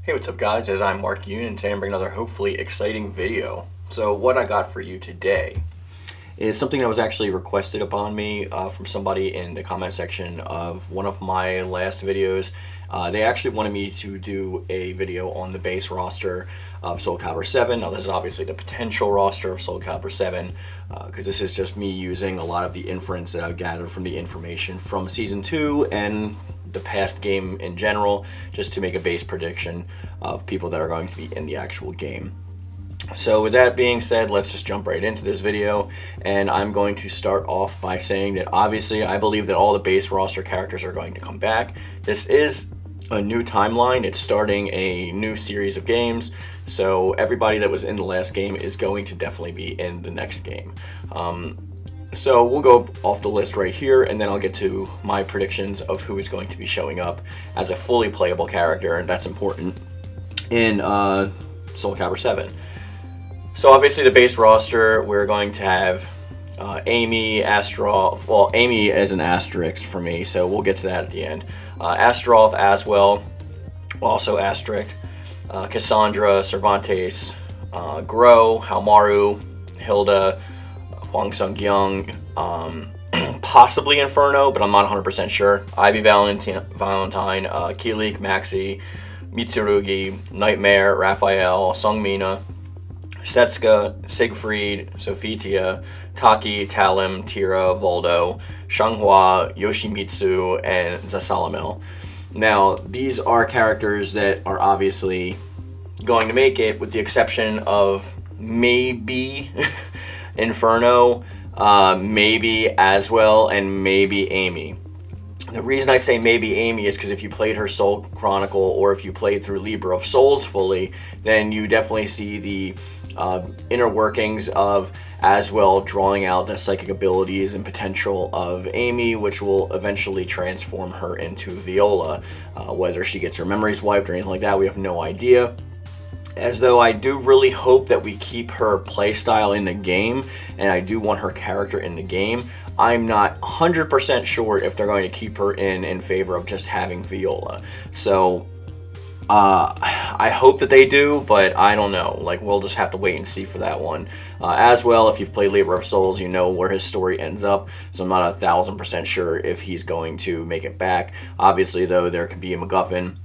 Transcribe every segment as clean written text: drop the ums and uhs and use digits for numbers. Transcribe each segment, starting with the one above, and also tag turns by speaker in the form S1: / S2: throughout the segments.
S1: Hey, what's up guys? As I'm Mark Yoon, and today I'm bringing another hopefully exciting video. So what I got for you today is something that was actually requested upon me from somebody in the comment section of one of my last videos. They actually wanted me to do a video on the base roster of Soul Calibur 7. Now this is obviously the potential roster of Soul Calibur 7 because this is just me using a lot of the inference that I've gathered from the information from Season 2 and the past game in general, just to make a base prediction of people that are going to be in the actual game. So with that being said, let's just jump right into this video, and I'm going to start off by saying that obviously I believe that all the base roster characters are going to come back. This is a new timeline. It's starting a new series of games, so everybody that was in the last game is going to definitely be in the next game. So we'll go off the list right here, and then I'll get to my predictions of who is going to be showing up as a fully playable character, and that's important in Soul Calibur 7. So obviously the base roster, we're going to have Amy, Astaroth, well, Amy is an asterisk for me, so we'll get to that at the end. Astaroth as well, also asterisk. Cassandra, Cervantes, Gro, Halmaru, Hilda, Hwang Sung-kyung, possibly Inferno, but I'm not 100% sure. Ivy Valentine, Kilik, Maxi, Mitsurugi, Nightmare, Raphael, Sungmina, Setsuka, Siegfried, Sophitia, Taki, Talim, Tira, Voldo, Shanghua, Yoshimitsu, and Zasalamel. Now, these are characters that are obviously going to make it, with the exception of maybe Inferno, maybe Aswell, and maybe Amy. The reason I say maybe Amy is because if you played her Soul Chronicle, or if you played through Libra of Souls fully, then you definitely see the inner workings of Aswell drawing out the psychic abilities and potential of Amy, which will eventually transform her into Viola. Whether she gets her memories wiped or anything like that, we have no idea. As though I do really hope that we keep her playstyle in the game, and I do want her character in the game. I'm not 100% sure if they're going to keep her in favor of just having Viola. So I hope that they do, but I don't know. Like, we'll just have to wait and see for that one. As well, if you've played Labor of Souls, you know where his story ends up, so I'm not 1000% sure if he's going to make it back. Obviously, though, there could be a MacGuffin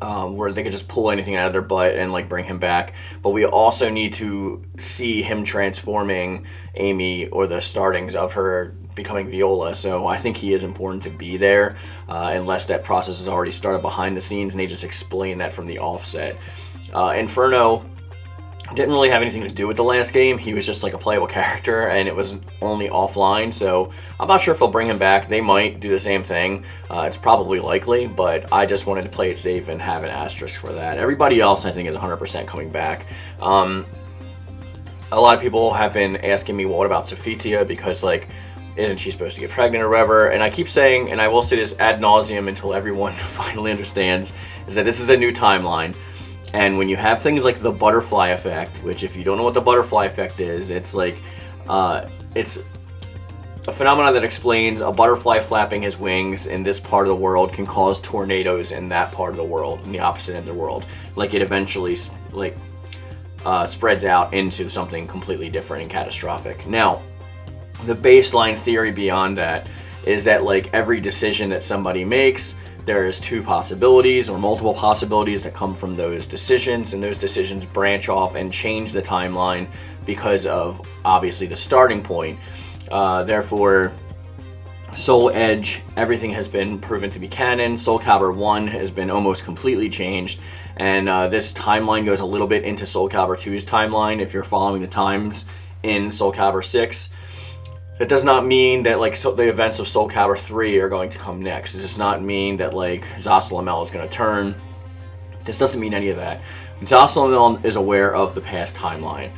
S1: where they could just pull anything out of their butt and like bring him back. But we also need to see him transforming Amy, or the startings of her becoming Viola. So I think he is important to be there, unless that process has already started behind the scenes and they just explain that from the offset. Inferno didn't really have anything to do with the last game. He was just like a playable character, and it was only offline, so I'm not sure if they'll bring him back. They might do the same thing. It's probably likely, but I just wanted to play it safe and have an asterisk for that. Everybody else, I think, is 100% coming back. A lot of people have been asking me, well, what about Sophitia, because, like, isn't she supposed to get pregnant or whatever? And I keep saying, and I will say this ad nauseum until everyone finally understands, is that this is a new timeline. And when you have things like the butterfly effect, which, if you don't know what the butterfly effect is, it's like, it's a phenomenon that explains a butterfly flapping his wings in this part of the world can cause tornadoes in that part of the world, in the opposite end of the world. Like, it eventually, like, spreads out into something completely different and catastrophic. Now, the baseline theory beyond that is that, like, every decision that somebody makes, there's two possibilities or multiple possibilities that come from those decisions, and those decisions branch off and change the timeline because of, obviously, the starting point. Therefore, Soul Edge, everything has been proven to be canon. Soul Calibur 1 has been almost completely changed, and this timeline goes a little bit into Soul Calibur 2's timeline if you're following the times in Soul Calibur 6. That does not mean that, like, the events of Soul Calibur 3 are going to come next. It does not mean that, like, Zasalamel is going to turn. This doesn't mean any of that. Zasalamel is aware of the past timeline.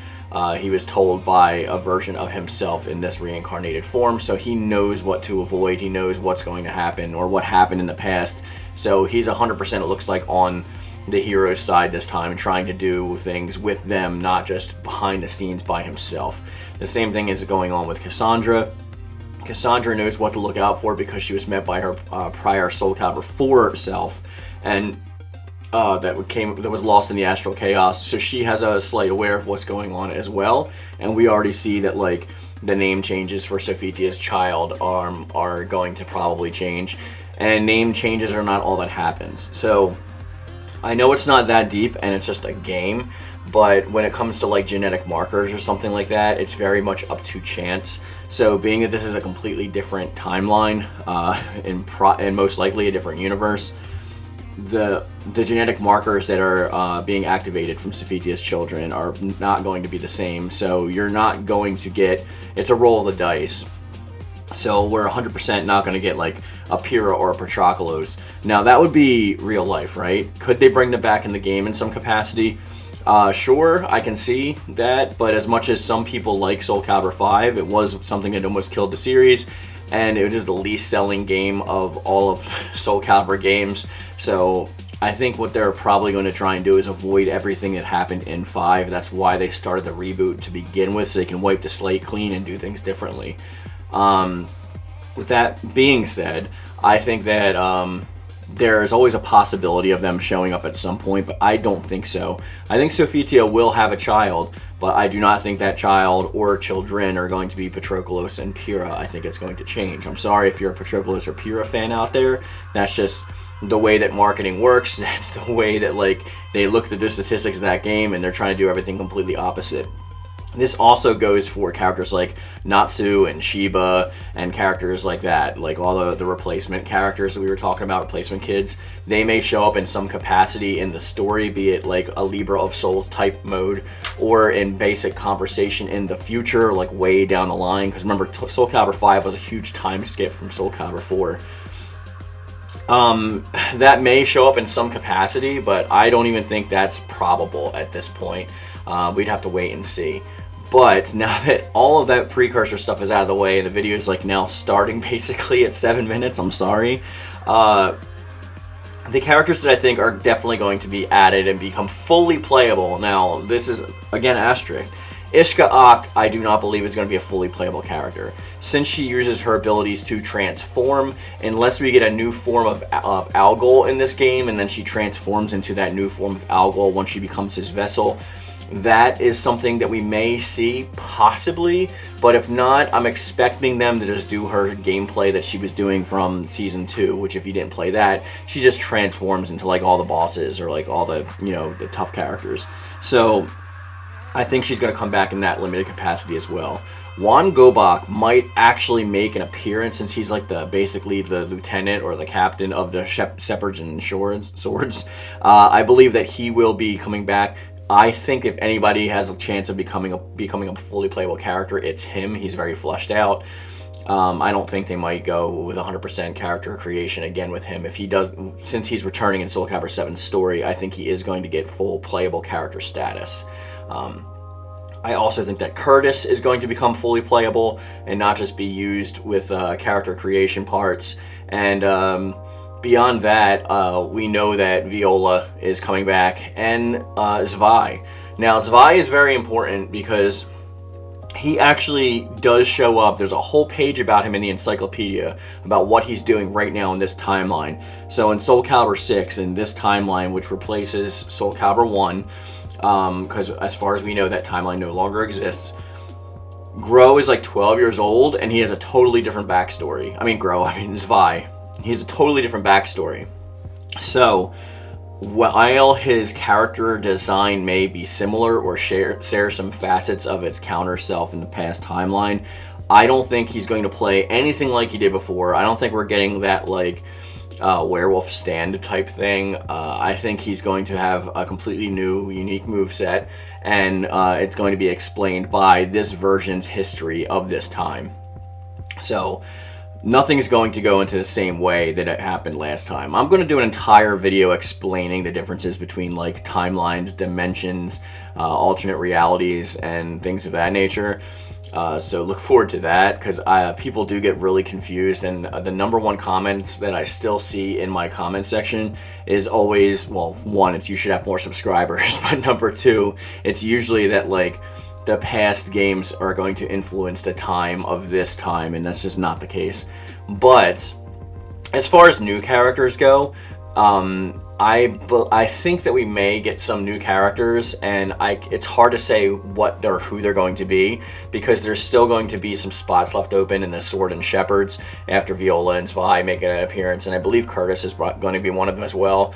S1: He was told by a version of himself in this reincarnated form, so he knows what to avoid. He knows what's going to happen, or what happened in the past. So he's 100%, it looks like, on the hero's side this time, trying to do things with them, not just behind the scenes by himself. The same thing is going on with Cassandra. Cassandra knows what to look out for because she was met by her prior Soul Calibur 4 self, and that was lost in the astral chaos. So she has a slight aware of what's going on as well, and we already see that like the name changes for Sophitia's child are going to probably change, and name changes are not all that happens. So I know it's not that deep and it's just a game, but when it comes to like genetic markers or something like that, it's very much up to chance. So being that this is a completely different timeline, and most likely a different universe, the genetic markers that are being activated from Sophitia's children are not going to be the same. So you're not going to get, it's a roll of the dice. So we're 100% not going to get like a Pyrrha or a Patroclus. Now that would be real life, right? Could they bring them back in the game in some capacity? Sure, I can see that, but as much as some people like Soul Calibur 5, it was something that almost killed the series, and it is the least selling game of all of Soul Calibur games. So I think what they're probably going to try and do is avoid everything that happened in 5. That's why they started the reboot to begin with, so they can wipe the slate clean and do things differently. With that being said, I think that there's always a possibility of them showing up at some point, but I don't think so. I think Sophitia will have a child, but I do not think that child or children are going to be Patroclus and Pyrrha. I think it's going to change. I'm sorry if you're a Patroclus or Pyrrha fan out there. That's just the way that marketing works. That's the way that like they look at the statistics of that game, and they're trying to do everything completely opposite. This also goes for characters like Natsu and Shiba and characters like that, like all the replacement characters that we were talking about, replacement kids. They may show up in some capacity in the story, be it like a Libra of Souls type mode, or in basic conversation in the future, like way down the line. Because remember, Soul Calibur 5 was a huge time skip from Soul Calibur 4. That may show up in some capacity, but I don't even think that's probable at this point. We'd have to wait and see. But now that all of that precursor stuff is out of the way, and the video is like now starting basically at 7 minutes, I'm sorry. The characters that I think are definitely going to be added and become fully playable. Now, this is, again, asterisk. Ishka Acht, I do not believe is going to be a fully playable character. Since she uses her abilities to transform, unless we get a new form of Algol in this game, and then she transforms into that new form of Algol once she becomes his vessel, that is something that we may see, possibly, but if not, I'm expecting them to just do her gameplay that she was doing from Season 2, which if you didn't play that, she just transforms into like all the bosses or like all the, you know, the tough characters. So I think she's going to come back in that limited capacity as well. Juan Gobak might actually make an appearance, since he's like basically the lieutenant or the captain of the Shepherds and Swords. I believe that he will be coming back. I think if anybody has a chance of becoming a fully playable character, it's him. He's very fleshed out. I don't think they might go with 100% character creation again with him. If he does, since he's returning in Soul Calibur 7's story, I think he is going to get full playable character status. I also think that Curtis is going to become fully playable and not just be used with character creation parts. And beyond that, we know that Viola is coming back, and Zwei. Now, Zwei is very important because he actually does show up. There's a whole page about him in the encyclopedia about what he's doing right now in this timeline. So in Soul Calibur 6, in this timeline, which replaces Soul Calibur 1, because as far as we know, that timeline no longer exists, Gro is like 12 years old, and he has a totally different backstory. Zwei. He has a totally different backstory. So, while his character design may be similar or share some facets of its counter self in the past timeline, I don't think he's going to play anything like he did before. I don't think we're getting that like werewolf stand type thing. I think he's going to have a completely new, unique moveset, and it's going to be explained by this version's history of this time. So, nothing's going to go into the same way that it happened last time. I'm going to do an entire video explaining the differences between like timelines, dimensions, alternate realities, and things of that nature. So look forward to that, because people do get really confused, and the number one comments that I still see in my comment section is always, well, one, it's you should have more subscribers, but number two, it's usually that like the past games are going to influence the time of this time, and that's just not the case. But as far as new characters go, I think that we may get some new characters, and it's hard to say what or who they're going to be, because there's still going to be some spots left open in the Sword and Shepherds after Viola and Svi make an appearance, and I believe Curtis is going to be one of them as well.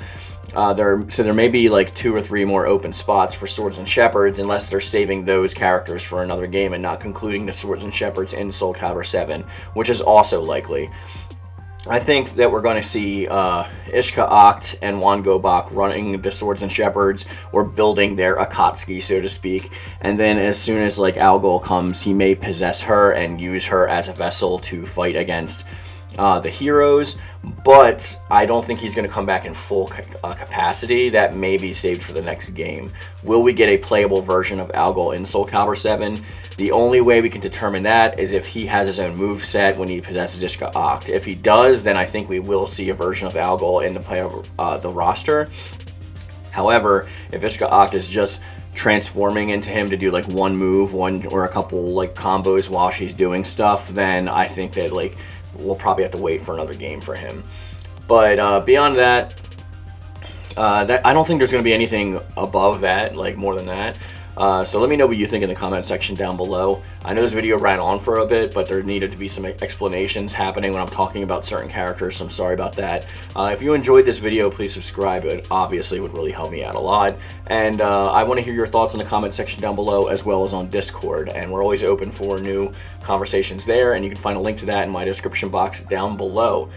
S1: So there may be like 2 or 3 more open spots for Swords and Shepherds, unless they're saving those characters for another game and not concluding the Swords and Shepherds in Soul Calibur 7, which is also likely. I think that we're going to see Ishka Oct and Juan Gobak running the Swords and Shepherds, or building their Akatsuki, so to speak. And then as soon as like Algol comes, he may possess her and use her as a vessel to fight against the heroes. But I don't think he's going to come back in full capacity. That may be saved for the next game. Will we get a playable version of Algol in Soul Calibur 7? The only way we can determine that is if he has his own move set when he possesses Ishka Oct. If he does, then I think we will see a version of Algol in the roster. However, if Ishka Oct is just transforming into him to do like one move, one or a couple like combos while she's doing stuff, then I think that like we'll probably have to wait for another game for him. But beyond that, I don't think there's going to be anything above that, like more than that. So let me know what you think in the comment section down below. I know this video ran on for a bit, but there needed to be some explanations happening when I'm talking about certain characters, so I'm sorry about that. If you enjoyed this video, please subscribe. It obviously would really help me out a lot. And I want to hear your thoughts in the comment section down below, as well as on Discord. And we're always open for new conversations there, and you can find a link to that in my description box down below.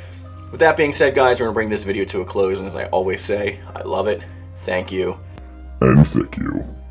S1: With that being said, guys, we're going to bring this video to a close, and as I always say, I love it, thank you,
S2: and thank you.